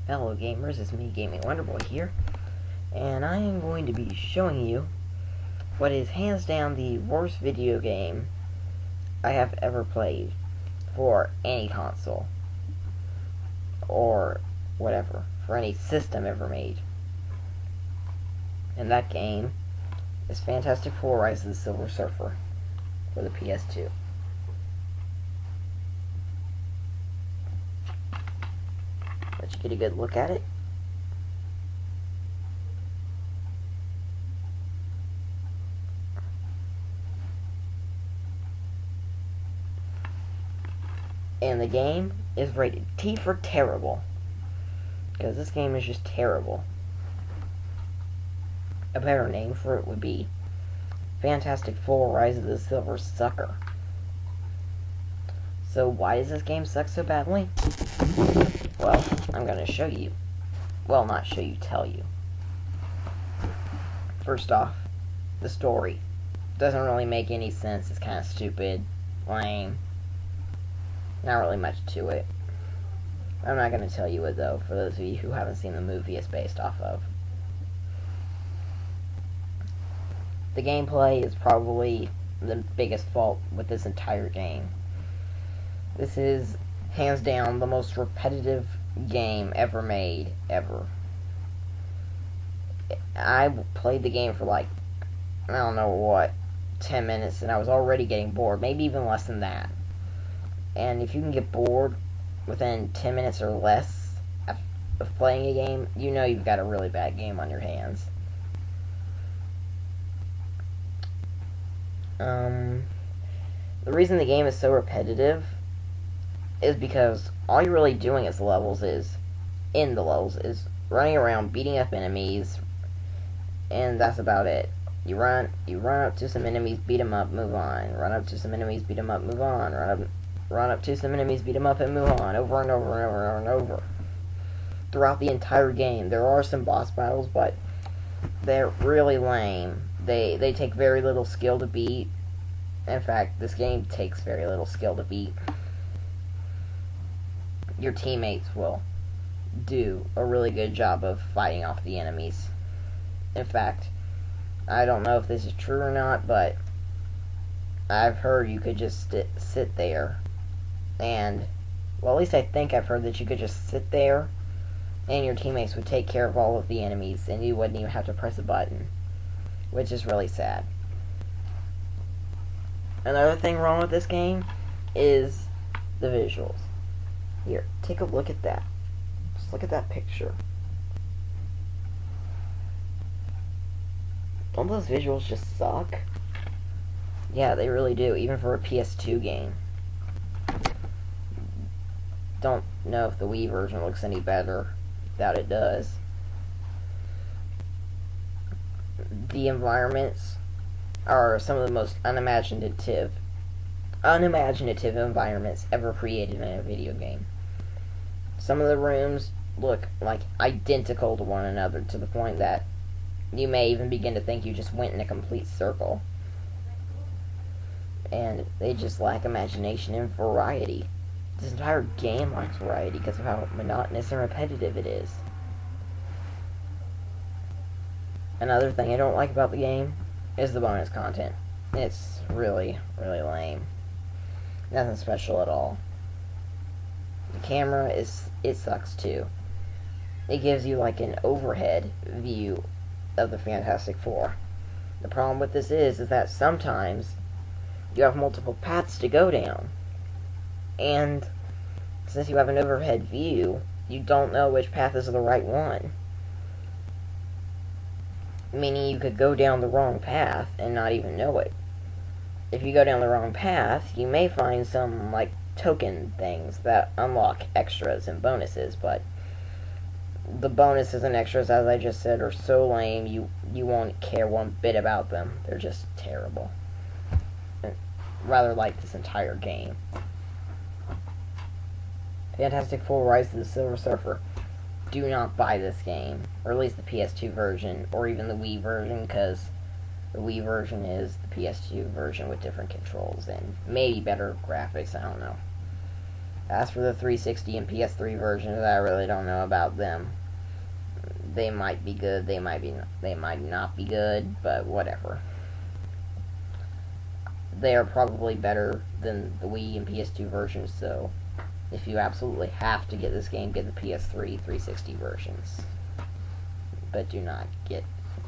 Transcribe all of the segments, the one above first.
Hello gamers, it's me, Gaming Wonderboy here, and I am going to be showing you what is hands down the worst video game I have ever played for any console, or whatever, for any system ever made. And that game is Fantastic Four: Rise of the Silver Surfer for the PS2. Let you get a good look at it. And the game is rated T for terrible, because this game is just terrible. A better name for it would be Fantastic Four: Rise of the Silver Sucker. So why does this game suck so badly? Well, I'm going to show you. Well, not show you, tell you. First off, the story doesn't really make any sense. It's kind of stupid, lame. Not really much to it. I'm not going to tell you it, though, for those of you who haven't seen the movie it's based off of. The gameplay is probably the biggest fault with this entire game. This is, hands down, the most repetitive game ever made, ever. I played the game for like, I don't know what, 10 minutes, and I was already getting bored, maybe even less than that. And if you can get bored within 10 minutes or less of playing a game, you know you've got a really bad game on your hands. The reason the game is so repetitive is because all you're really doing in the levels is running around, beating up enemies, and that's about it. You run up to some enemies, beat them up, move on. Run up to some enemies, beat them up, move on. Run up to some enemies, beat them up, and move on. Over and over and over and over. Throughout the entire game, there are some boss battles, but they're really lame. They take very little skill to beat. In fact, this game takes very little skill to beat. Your teammates will do a really good job of fighting off the enemies. In fact, I don't know if this is true or not, but I've heard you could just sit there and, well, at least I think I've heard that you could just sit there and your teammates would take care of all of the enemies and you wouldn't even have to press a button, which is really sad. Another thing wrong with this game is the visuals. Here, take a look at that. Just look at that picture. Don't those visuals just suck? Yeah, they really do, even for a PS2 game. Don't know if the Wii version looks any better. Doubt it does. The environments are some of the most unimaginative environments ever created in a video game. Some of the rooms look like identical to one another, to the point that you may even begin to think you just went in a complete circle. And they just lack imagination and variety. This entire game lacks variety because of how monotonous and repetitive it is. Another thing I don't like about the game is the bonus content. It's really, really lame. Nothing special at all. The camera it sucks too. It gives you like an overhead view of the Fantastic Four. The problem with this is that sometimes you have multiple paths to go down. And since you have an overhead view, you don't know which path is the right one. Meaning you could go down the wrong path and not even know it. If you go down the wrong path, you may find some, like, token things that unlock extras and bonuses, but the bonuses and extras, as I just said, are so lame, you won't care one bit about them. They're just terrible. Rather like this entire game. Fantastic Four: Rise of the Silver Surfer. Do not buy this game, or at least the PS2 version, or even the Wii version, because the Wii version is the PS2 version with different controls and maybe better graphics, I don't know. As for the 360 and PS3 versions, I really don't know about them. They might be good, they might not be good, but whatever. They are probably better than the Wii and PS2 versions, so if you absolutely have to get this game, get the PS3 360 versions. But do not get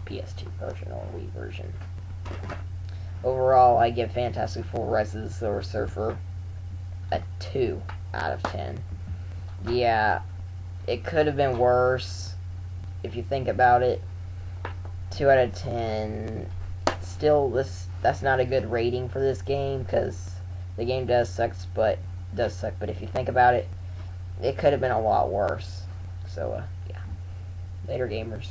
PS2 version or Wii version. Overall, I give Fantastic Four Rise of the Silver Surfer a 2 out of 10. Yeah, it could have been worse if you think about it. 2 out of 10. Still, that's not a good rating for this game because the game does suck, but if you think about it, it could have been a lot worse. So, yeah. Later, gamers.